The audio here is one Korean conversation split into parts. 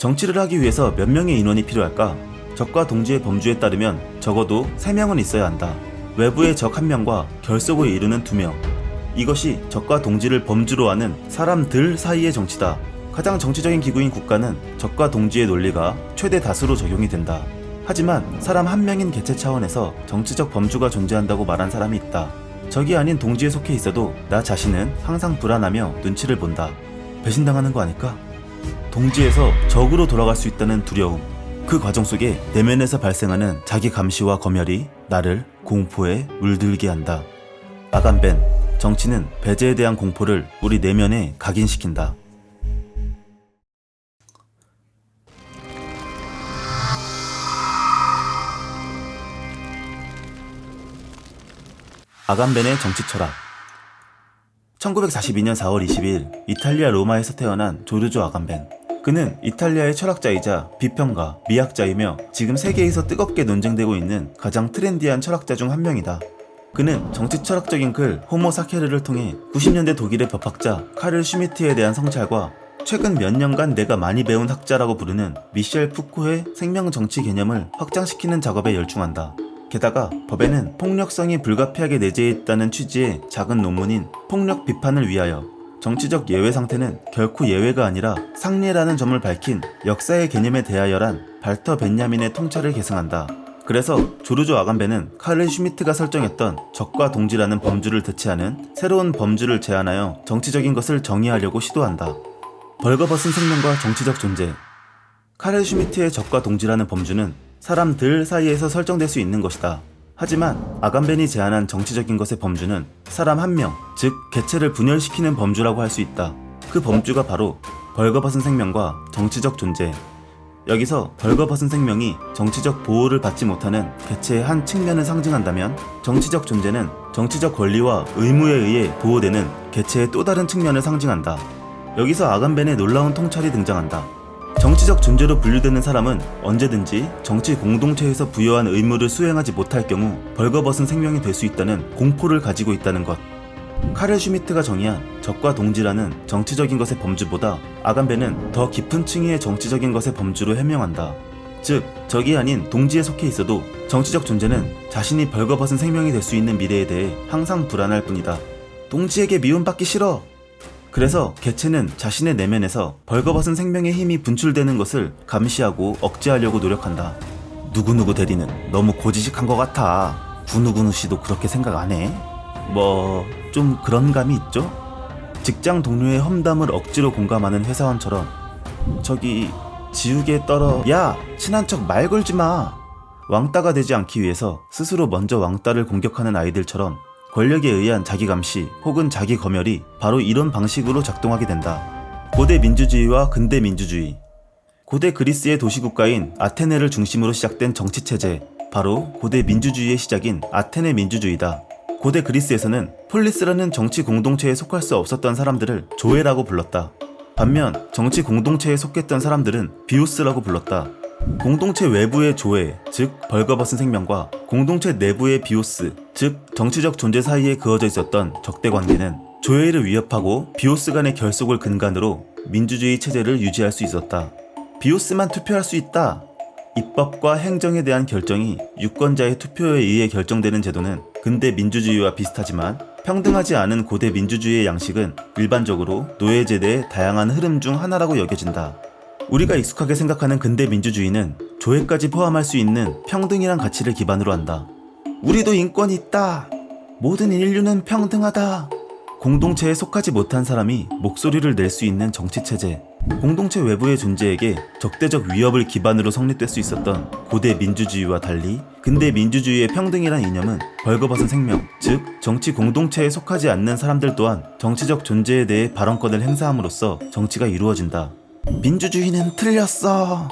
정치를 하기 위해서 몇 명의 인원이 필요할까? 적과 동지의 범주에 따르면 적어도 3명은 있어야 한다. 외부의 적 1명과 결속을 이루는 2명. 이것이 적과 동지를 범주로 하는 사람들 사이의 정치다. 가장 정치적인 기구인 국가는 적과 동지의 논리가 최대 다수로 적용이 된다. 하지만 사람 1명인 개체 차원에서 정치적 범주가 존재한다고 말한 사람이 있다. 적이 아닌 동지에 속해 있어도 나 자신은 항상 불안하며 눈치를 본다. 배신당하는 거 아닐까? 동지에서 적으로 돌아갈 수 있다는 두려움. 그 과정 속에 내면에서 발생하는 자기 감시와 검열이 나를 공포에 물들게 한다. 아간벤, 정치는 배제에 대한 공포를 우리 내면에 각인시킨다. 아간벤의 정치 철학. 1942년 4월 20일 이탈리아 로마에서 태어난 조르조 아간벤. 그는 이탈리아의 철학자이자 비평가, 미학자이며 지금 세계에서 뜨겁게 논쟁되고 있는 가장 트렌디한 철학자 중 한 명이다. 그는 정치 철학적인 글 호모 사케르를 통해 90년대 독일의 법학자 카를 슈미트에 대한 성찰과 최근 몇 년간 내가 많이 배운 학자라고 부르는 미셸 푸코의 생명 정치 개념을 확장시키는 작업에 열중한다. 게다가 법에는 폭력성이 불가피하게 내재해 있다는 취지의 작은 논문인 폭력 비판을 위하여 정치적 예외 상태는 결코 예외가 아니라 상례라는 점을 밝힌 역사의 개념에 대하여란 발터 벤야민의 통찰을 계승한다. 그래서 조르조 아간벤은 카를 슈미트가 설정했던 적과 동지라는 범주를 대체하는 새로운 범주를 제안하여 정치적인 것을 정의하려고 시도한다. 벌거벗은 생명과 정치적 존재. 카를 슈미트의 적과 동지라는 범주는 사람들 사이에서 설정될 수 있는 것이다. 하지만 아간벤이 제안한 정치적인 것의 범주는 사람 1명, 즉 개체를 분열시키는 범주라고 할 수 있다. 그 범주가 바로 벌거벗은 생명과 정치적 존재. 여기서 벌거벗은 생명이 정치적 보호를 받지 못하는 개체의 한 측면을 상징한다면 정치적 존재는 정치적 권리와 의무에 의해 보호되는 개체의 또 다른 측면을 상징한다. 여기서 아간벤의 놀라운 통찰이 등장한다. 정치적 존재로 분류되는 사람은 언제든지 정치 공동체에서 부여한 의무를 수행하지 못할 경우 벌거벗은 생명이 될 수 있다는 공포를 가지고 있다는 것. 카를 슈미트가 정의한 적과 동지라는 정치적인 것의 범주보다 아간벤은 더 깊은 층위의 정치적인 것의 범주로 해명한다. 즉, 적이 아닌 동지에 속해 있어도 정치적 존재는 자신이 벌거벗은 생명이 될 수 있는 미래에 대해 항상 불안할 뿐이다. 동지에게 미움받기 싫어! 그래서 개체는 자신의 내면에서 벌거벗은 생명의 힘이 분출되는 것을 감시하고 억제하려고 노력한다. 누구누구 대리는 너무 고지식한 것 같아. 구누구누 씨도 그렇게 생각 안 해? 좀 그런 감이 있죠? 직장 동료의 험담을 억지로 공감하는 회사원처럼 저기 지우개에 떨어 야! 친한 척 말 걸지 마! 왕따가 되지 않기 위해서 스스로 먼저 왕따를 공격하는 아이들처럼 권력에 의한 자기 감시 혹은 자기 검열이 바로 이런 방식으로 작동하게 된다. 고대 민주주의와 근대 민주주의. 고대 그리스의 도시국가인 아테네를 중심으로 시작된 정치체제, 바로 고대 민주주의의 시작인 아테네 민주주의다. 고대 그리스에서는 폴리스라는 정치 공동체에 속할 수 없었던 사람들을 조회라고 불렀다. 반면 정치 공동체에 속했던 사람들은 비오스라고 불렀다. 공동체 외부의 조회, 즉 벌거벗은 생명과 공동체 내부의 비오스, 즉 정치적 존재 사이에 그어져 있었던 적대관계는 조회를 위협하고 비오스 간의 결속을 근간으로 민주주의 체제를 유지할 수 있었다. 비오스만 투표할 수 있다. 입법과 행정에 대한 결정이 유권자의 투표에 의해 결정되는 제도는 근대 민주주의와 비슷하지만 평등하지 않은 고대 민주주의의 양식은 일반적으로 노예제대의 다양한 흐름 중 하나라고 여겨진다. 우리가 익숙하게 생각하는 근대 민주주의는 조회까지 포함할 수 있는 평등이란 가치를 기반으로 한다. 우리도 인권이 있다. 모든 인류는 평등하다. 공동체에 속하지 못한 사람이 목소리를 낼 수 있는 정치체제. 공동체 외부의 존재에게 적대적 위협을 기반으로 성립될 수 있었던 고대 민주주의와 달리 근대 민주주의의 평등이란 이념은 벌거벗은 생명, 즉 정치 공동체에 속하지 않는 사람들 또한 정치적 존재에 대해 발언권을 행사함으로써 정치가 이루어진다. 민주주의는 틀렸어.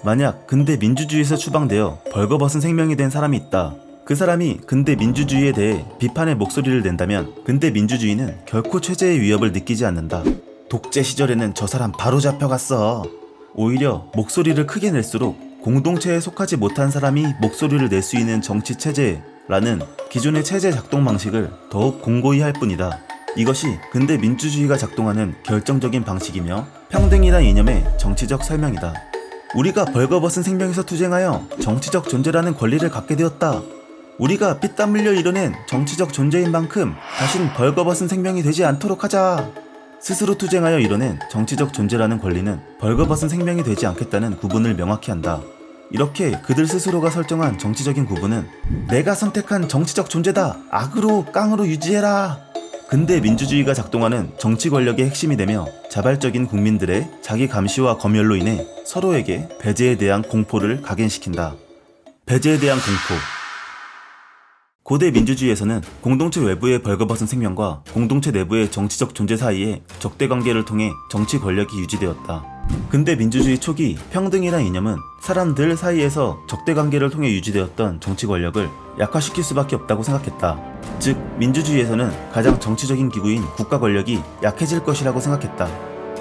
만약 근대 민주주의에서 추방되어 벌거벗은 생명이 된 사람이 있다. 그 사람이 근대 민주주의에 대해 비판의 목소리를 낸다면 근대 민주주의는 결코 체제의 위협을 느끼지 않는다. 독재 시절에는 저 사람 바로 잡혀갔어. 오히려 목소리를 크게 낼수록 공동체에 속하지 못한 사람이 목소리를 낼 수 있는 정치 체제라는 기존의 체제 작동 방식을 더욱 공고히 할 뿐이다. 이것이 근대 민주주의가 작동하는 결정적인 방식이며 평등이란 이념의 정치적 설명이다. 우리가 벌거벗은 생명에서 투쟁하여 정치적 존재라는 권리를 갖게 되었다. 우리가 피땀 흘려 이뤄낸 정치적 존재인 만큼 다신 벌거벗은 생명이 되지 않도록 하자. 스스로 투쟁하여 이뤄낸 정치적 존재라는 권리는 벌거벗은 생명이 되지 않겠다는 구분을 명확히 한다. 이렇게 그들 스스로가 설정한 정치적인 구분은 내가 선택한 정치적 존재다. 악으로 깡으로 유지해라. 근대 민주주의가 작동하는 정치 권력의 핵심이 되며 자발적인 국민들의 자기 감시와 검열로 인해 서로에게 배제에 대한 공포를 각인시킨다. 배제에 대한 공포. 고대 민주주의에서는 공동체 외부의 벌거벗은 생명과 공동체 내부의 정치적 존재 사이에 적대관계를 통해 정치 권력이 유지되었다. 근대 민주주의 초기 평등이란 이념은 사람들 사이에서 적대관계를 통해 유지되었던 정치 권력을 약화시킬 수밖에 없다고 생각했다. 즉 민주주의에서는 가장 정치적인 기구인 국가 권력이 약해질 것이라고 생각했다.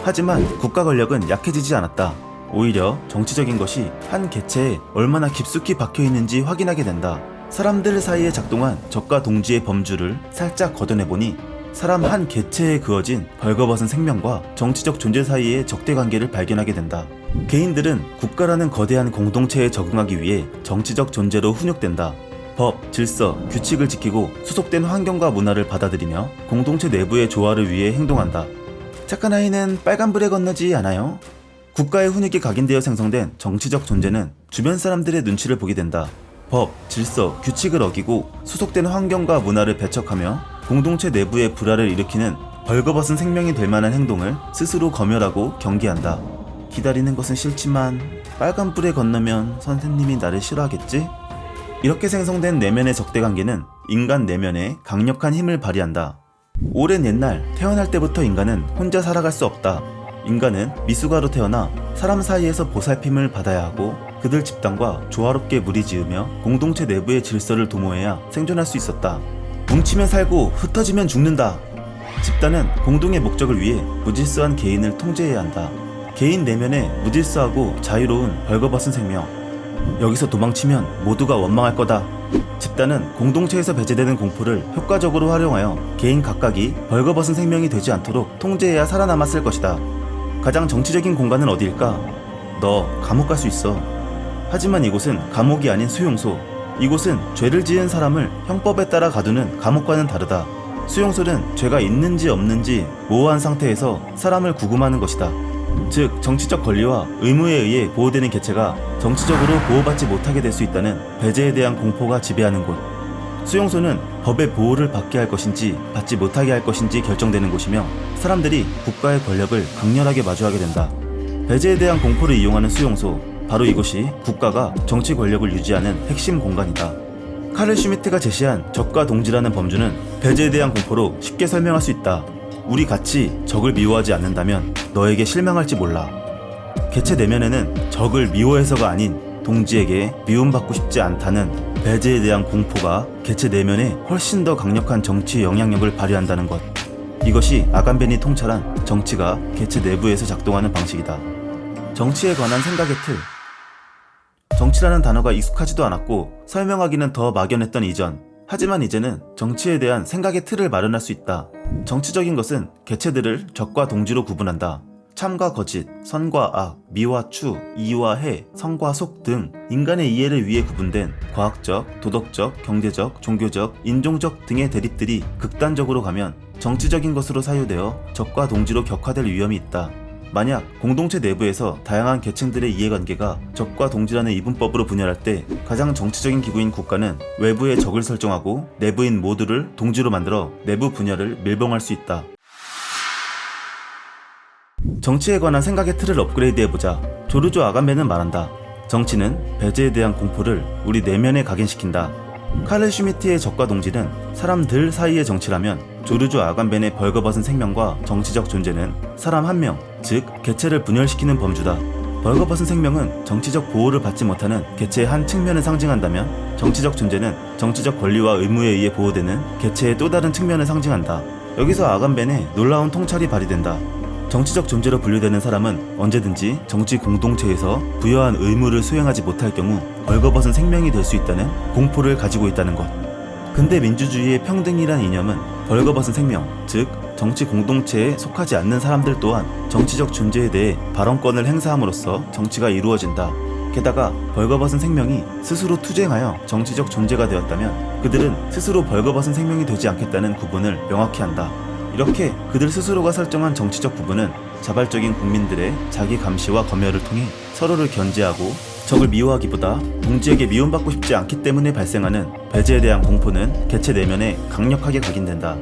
하지만 국가 권력은 약해지지 않았다. 오히려 정치적인 것이 한 개체에 얼마나 깊숙이 박혀있는지 확인하게 된다. 사람들 사이에 작동한 적과 동지의 범주를 살짝 걷어내보니 사람 한 개체에 그어진 벌거벗은 생명과 정치적 존재 사이의 적대관계를 발견하게 된다. 개인들은 국가라는 거대한 공동체에 적응하기 위해 정치적 존재로 훈육된다. 법, 질서, 규칙을 지키고 수속된 환경과 문화를 받아들이며 공동체 내부의 조화를 위해 행동한다. 착한 아이는 빨간불에 건너지 않아요? 국가의 훈육이 각인되어 생성된 정치적 존재는 주변 사람들의 눈치를 보게 된다. 법, 질서, 규칙을 어기고 수속된 환경과 문화를 배척하며 공동체 내부의 불화를 일으키는 벌거벗은 생명이 될 만한 행동을 스스로 검열하고 경계한다. 기다리는 것은 싫지만 빨간불에 건너면 선생님이 나를 싫어하겠지? 이렇게 생성된 내면의 적대관계는 인간 내면에 강력한 힘을 발휘한다. 오랜 옛날 태어날 때부터 인간은 혼자 살아갈 수 없다. 인간은 미숙아로 태어나 사람 사이에서 보살핌을 받아야 하고 그들 집단과 조화롭게 무리지으며 공동체 내부의 질서를 도모해야 생존할 수 있었다. 뭉치면 살고 흩어지면 죽는다. 집단은 공동의 목적을 위해 무질서한 개인을 통제해야 한다. 개인 내면에 무질서하고 자유로운 벌거벗은 생명. 여기서 도망치면 모두가 원망할 거다. 집단은 공동체에서 배제되는 공포를 효과적으로 활용하여 개인 각각이 벌거벗은 생명이 되지 않도록 통제해야 살아남았을 것이다. 가장 정치적인 공간은 어디일까? 너 감옥 갈 수 있어. 하지만 이곳은 감옥이 아닌 수용소. 이곳은 죄를 지은 사람을 형법에 따라 가두는 감옥과는 다르다. 수용소는 죄가 있는지 없는지 모호한 상태에서 사람을 구금하는 것이다. 즉 정치적 권리와 의무에 의해 보호되는 개체가 정치적으로 보호받지 못하게 될 수 있다는 배제에 대한 공포가 지배하는 곳. 수용소는 법의 보호를 받게 할 것인지 받지 못하게 할 것인지 결정되는 곳이며 사람들이 국가의 권력을 강렬하게 마주하게 된다. 배제에 대한 공포를 이용하는 수용소, 바로 이곳이 국가가 정치 권력을 유지하는 핵심 공간이다. 카를 슈미트가 제시한 적과 동지라는 범주는 배제에 대한 공포로 쉽게 설명할 수 있다. 우리 같이 적을 미워하지 않는다면 너에게 실망할지 몰라. 개체 내면에는 적을 미워해서가 아닌 동지에게 미움받고 싶지 않다는 배제에 대한 공포가 개체 내면에 훨씬 더 강력한 정치 영향력을 발휘한다는 것. 이것이 아간벤이 통찰한 정치가 개체 내부에서 작동하는 방식이다. 정치에 관한 생각의 틀. 정치라는 단어가 익숙하지도 않았고 설명하기는 더 막연했던 이전. 하지만 이제는 정치에 대한 생각의 틀을 마련할 수 있다. 정치적인 것은 개체들을 적과 동지로 구분한다. 참과 거짓, 선과 악, 미와 추, 이와 해, 성과 속 등 인간의 이해를 위해 구분된 과학적, 도덕적, 경제적, 종교적, 인종적 등의 대립들이 극단적으로 가면 정치적인 것으로 사유되어 적과 동지로 격화될 위험이 있다. 만약 공동체 내부에서 다양한 계층들의 이해관계가 적과 동지라는 이분법으로 분열할 때 가장 정치적인 기구인 국가는 외부에 적을 설정하고 내부인 모두를 동지로 만들어 내부 분열을 밀봉할 수 있다. 정치에 관한 생각의 틀을 업그레이드해보자. 조르조 아간벤은 말한다. 정치는 배제에 대한 공포를 우리 내면에 각인시킨다. 카를 슈미트의 적과 동지는 사람들 사이의 정치라면 조르조 아간벤의 벌거벗은 생명과 정치적 존재는 사람 한 명, 즉 개체를 분열시키는 범주다. 벌거벗은 생명은 정치적 보호를 받지 못하는 개체의 한 측면을 상징한다면 정치적 존재는 정치적 권리와 의무에 의해 보호되는 개체의 또 다른 측면을 상징한다. 여기서 아간벤의 놀라운 통찰이 발휘된다. 정치적 존재로 분류되는 사람은 언제든지 정치 공동체에서 부여한 의무를 수행하지 못할 경우 벌거벗은 생명이 될 수 있다는 공포를 가지고 있다는 것. 근대 민주주의의 평등이란 이념은 벌거벗은 생명, 즉 정치 공동체에 속하지 않는 사람들 또한 정치적 존재에 대해 발언권을 행사함으로써 정치가 이루어진다. 게다가 벌거벗은 생명이 스스로 투쟁하여 정치적 존재가 되었다면 그들은 스스로 벌거벗은 생명이 되지 않겠다는 구분을 명확히 한다. 이렇게 그들 스스로가 설정한 정치적 구분은 자발적인 국민들의 자기 감시와 검열을 통해 서로를 견제하고 적을 미워하기보다 동지에게 미움받고 싶지 않기 때문에 발생하는 배제에 대한 공포는 개체 내면에 강력하게 각인된다.